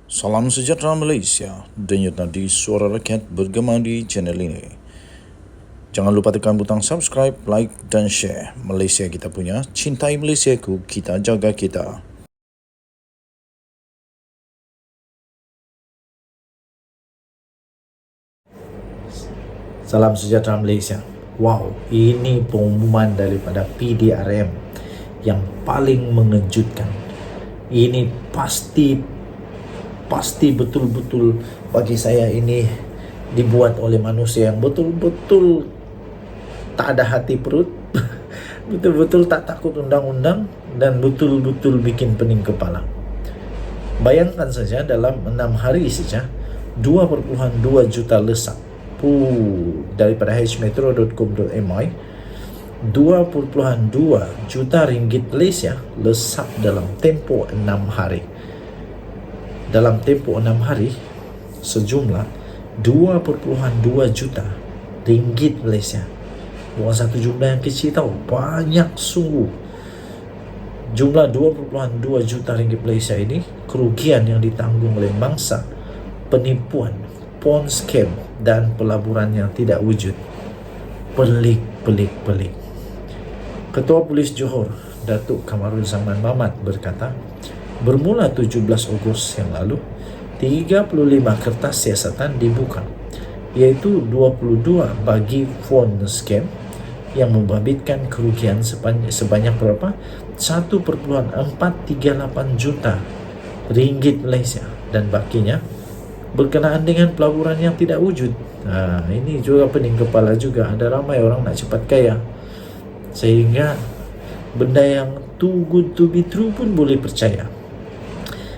Salam sejahtera Malaysia, denyut nadi suara rakyat bergema di channel ini. Jangan lupa tekan butang subscribe, like dan share. Malaysia kita punya, cintai Malaysiaku, kita jaga kita. Salam sejahtera Malaysia. Wow, ini pengumuman daripada PDRM yang paling mengejutkan. Ini pasti betul-betul bagi saya ini dibuat oleh manusia yang betul-betul tak ada hati perut, betul-betul tak takut undang-undang, dan betul-betul bikin pening kepala. Bayangkan saja dalam 6 hari saja 2,2 juta lesak daripada hmetro.com.my 2,2 juta ringgit Malaysia lesak dalam tempoh 6 hari. Dalam tempoh 6 hari sejumlah 2,2 juta ringgit Malaysia. Bukan satu jumlah yang kecil tau, banyak sungguh. Jumlah 2,2 juta ringgit Malaysia ini kerugian yang ditanggung oleh mangsa penipuan, pawn scam dan pelaburan yang tidak wujud. Pelik. Ketua Polis Johor, Datuk Kamarul Zaman Mamat berkata, bermula 17 Ogos yang lalu, 35 kertas siasatan dibuka, iaitu 22 bagi phone scam yang membabitkan kerugian sebanyak berapa? 1,438 juta ringgit Malaysia, dan bakinya berkenaan dengan pelaburan yang tidak wujud. Ini juga pening kepala juga. Ada ramai orang nak cepat kaya, sehingga benda yang too good to be true pun boleh percaya.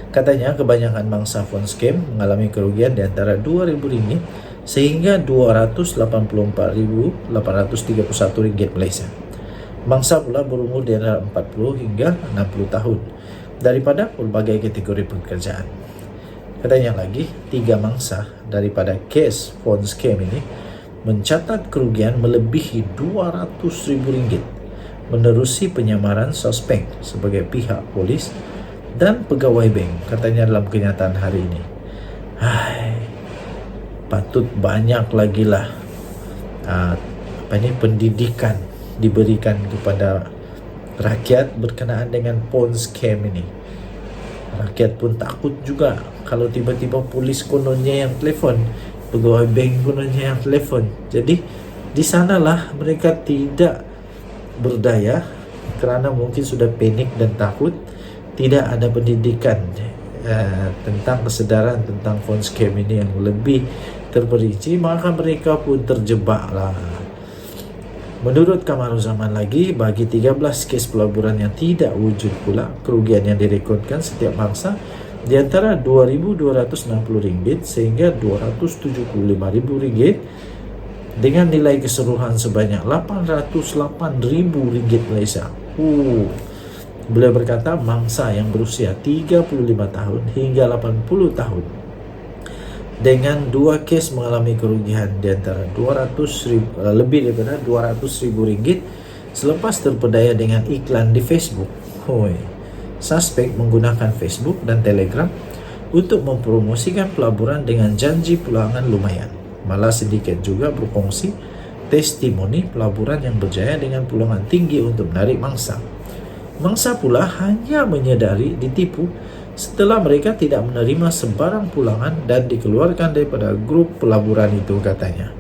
Katanya kebanyakan mangsa phone scam mengalami kerugian di antara RM2,000 sehingga RM284,831 Malaysia. Mangsa pula berumur di antara 40 hingga 60 tahun daripada berbagai kategori pekerjaan. Katanya lagi, 3 mangsa daripada kes phone scam ini mencatat kerugian melebihi RM200,000 menerusi penyamaran suspek sebagai pihak polis dan pegawai bank, katanya dalam kenyataan hari ini. Patut banyak lagi lah pendidikan diberikan kepada rakyat berkenaan dengan pawn scam ini. Rakyat pun takut juga kalau tiba-tiba polis kononnya yang telefon, pegawai bank kononnya yang telefon. Jadi di sanalah mereka tidak berdaya kerana mungkin sudah panik dan takut. Tidak ada pendidikan tentang kesedaran tentang phone scam ini yang lebih terperinci, maka mereka pun terjebaklah. Menurut Kamarul Zaman lagi, bagi 13 kes pelaburan yang tidak wujud pula, kerugian yang direkodkan setiap mangsa di antara RM2,260 sehingga RM275,000 dengan nilai keseluruhan sebanyak RM808,000 Malaysia. Beliau berkata mangsa yang berusia 35 tahun hingga 80 tahun dengan 2 kes mengalami kerugian di antara lebih daripada RM200,000 selepas terpedaya dengan iklan di Facebook. Suspek menggunakan Facebook dan Telegram untuk mempromosikan pelaburan dengan janji pulangan lumayan. Malah sedikit juga berkongsi testimoni pelaburan yang berjaya dengan pulangan tinggi untuk menarik mangsa. Mangsa pula hanya menyedari ditipu setelah mereka tidak menerima sebarang pulangan dan dikeluarkan daripada grup pelaburan itu, katanya.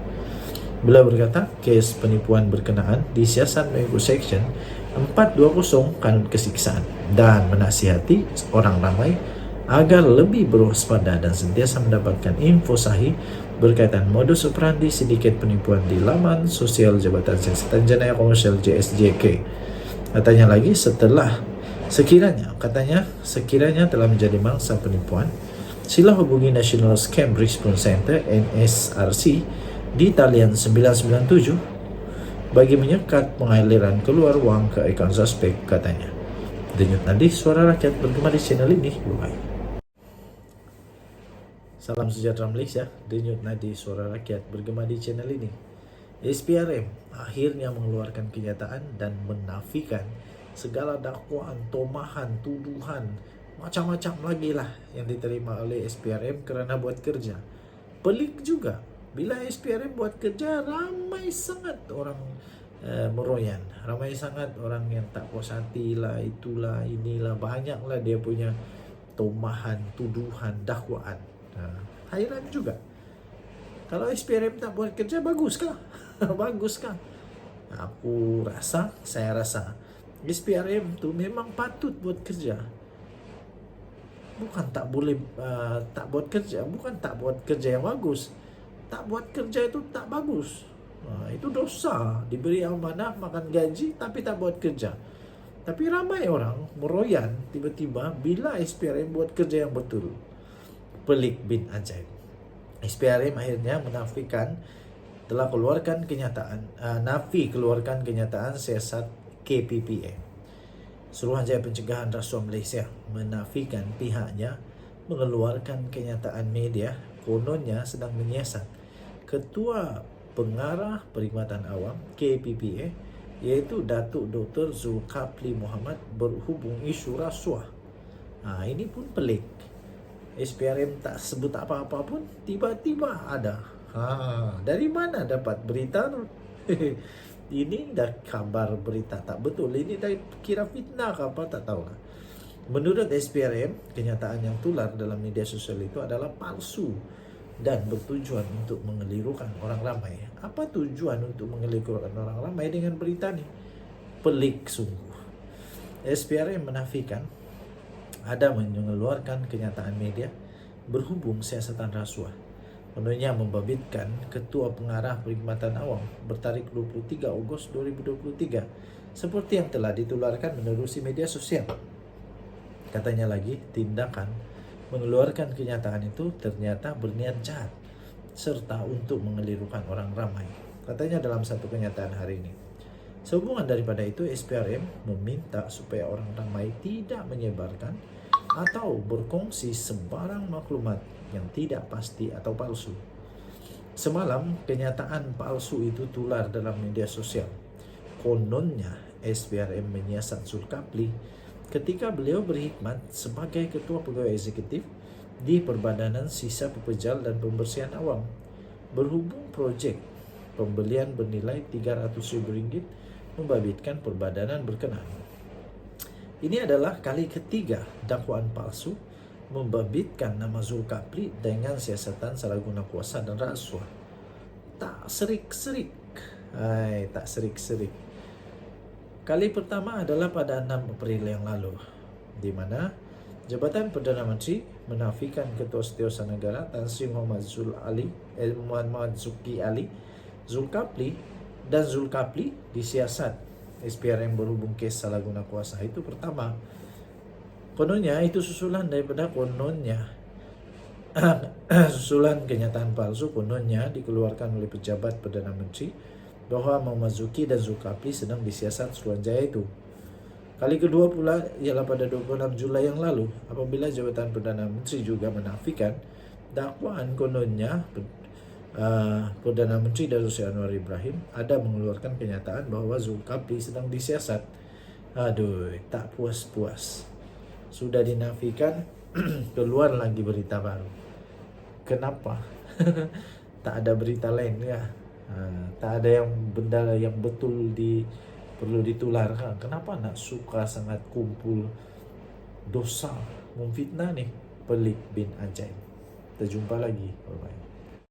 Beliau berkata, kes penipuan berkenaan disiasat mengikut Seksyen 420 Kanun Kesiksaan dan menasihati orang ramai agar lebih berwaspada dan sentiasa mendapatkan info sahih berkaitan modus operandi sindiket penipuan di laman sosial Jabatan Siasatan Jenayah Komersial JSJK. Katanya lagi, sekiranya telah menjadi mangsa penipuan, sila hubungi National Scam Response Center NSRC di talian 997 bagi menyekat pengaliran keluar wang ke akaun suspek, katanya. Denyut nadi suara rakyat bergema di channel ini. Salam sejahtera Malaysia, denyut nadi suara rakyat bergema di channel ini. SPRM akhirnya mengeluarkan kenyataan dan menafikan segala dakwaan, tomahan, tuduhan macam-macam lagi lah yang diterima oleh SPRM kerana buat kerja. Pelik juga, bila SPRM buat kerja, ramai sangat orang meroyan, ramai sangat orang yang tak puas hati lah, itulah, inilah, banyaklah dia punya tomahan, tuduhan, dakwaan. Hairan juga. Kalau SPRM tak buat kerja, baguskah? Baguskah? Saya rasa SPRM tu memang patut buat kerja. Bukan tak boleh tak buat kerja, bukan tak buat kerja yang bagus. Tak buat kerja itu tak bagus. Itu dosa. Diberi amanah, makan gaji tapi tak buat kerja. Tapi ramai orang meroyan tiba-tiba bila SPRM buat kerja yang betul. Pelik bin ajaib. SPRM akhirnya menafikan telah keluarkan kenyataan siasat KPPA. Suruhanjaya Pencegahan Rasuah Malaysia menafikan pihaknya mengeluarkan kenyataan media kononnya sedang menyiasat Ketua Pengarah Perkhidmatan Awam KPPA iaitu Datuk Dr. Zulkifli Mohamad berhubung isu rasuah. Ini pun pelik. SPRM tak sebut apa-apa pun tiba-tiba ada. Dari mana dapat berita tu? Ini dah kabar berita tak betul. Ini dah kira fitnah ke apa, tak tahulah. Menurut SPRM, kenyataan yang tular dalam media sosial itu adalah palsu dan bertujuan untuk mengelirukan orang ramai. Apa tujuan untuk mengelirukan orang ramai dengan berita ni? Pelik sungguh. SPRM menafikan ada mengeluarkan kenyataan media berhubung siasatan rasuah. Kononnya membabitkan Ketua Pengarah Perkhidmatan Awam bertarikh 23 Ogos 2023 seperti yang telah ditularkan menerusi media sosial. Katanya lagi, tindakan mengeluarkan kenyataan itu ternyata berniat jahat serta untuk mengelirukan orang ramai. Katanya dalam satu kenyataan hari ini. Sehubungan daripada itu, SPRM meminta supaya orang ramai tidak menyebarkan atau berkongsi sebarang maklumat yang tidak pasti atau palsu. Semalam, kenyataan palsu itu tular dalam media sosial. Kononnya, SPRM menyiasat Zulkifli ketika beliau berkhidmat sebagai Ketua Pegawai Eksekutif di Perbadanan Sisa Pepejal dan Pembersihan Awam. Berhubung projek pembelian bernilai RM300,000 membabitkan perbadanan berkenaan. Ini adalah kali ketiga dakwaan palsu membabitkan nama Zulkifli dengan siasatan salah guna kuasa dan rasuah. Tak serik-serik. Tak serik-serik. Kali pertama adalah pada 6 April yang lalu, di mana Jabatan Perdana Menteri menafikan Ketua Setiausaha Negara Tan Sri Muhammad Zuki Ali Zulkifli dan Zulkifli disiasat SPRM berhubung kes salah guna kuasa. Itu pertama. Kononnya itu susulan daripada susulan kenyataan palsu kononnya dikeluarkan oleh pejabat Perdana Menteri bahawa Muhammad Zuki dan Zulkifli sedang disiasat Suruhanjaya itu. Kali kedua pula ialah pada 26 Julai yang lalu apabila Jabatan Perdana Menteri juga menafikan dakwaan kononnya Perdana Menteri Datuk Seri Anwar Ibrahim ada mengeluarkan kenyataan bahawa Zulkifli sedang disiasat. Tak puas-puas. Sudah dinafikan, keluar lagi berita baru. Kenapa? Tak ada berita lain ya? Tak ada yang benda yang betul perlu ditular. Kenapa nak suka sangat kumpul dosa memfitnah ni? Pelik bin ajaib. Kita jumpa lagi. Bye-bye.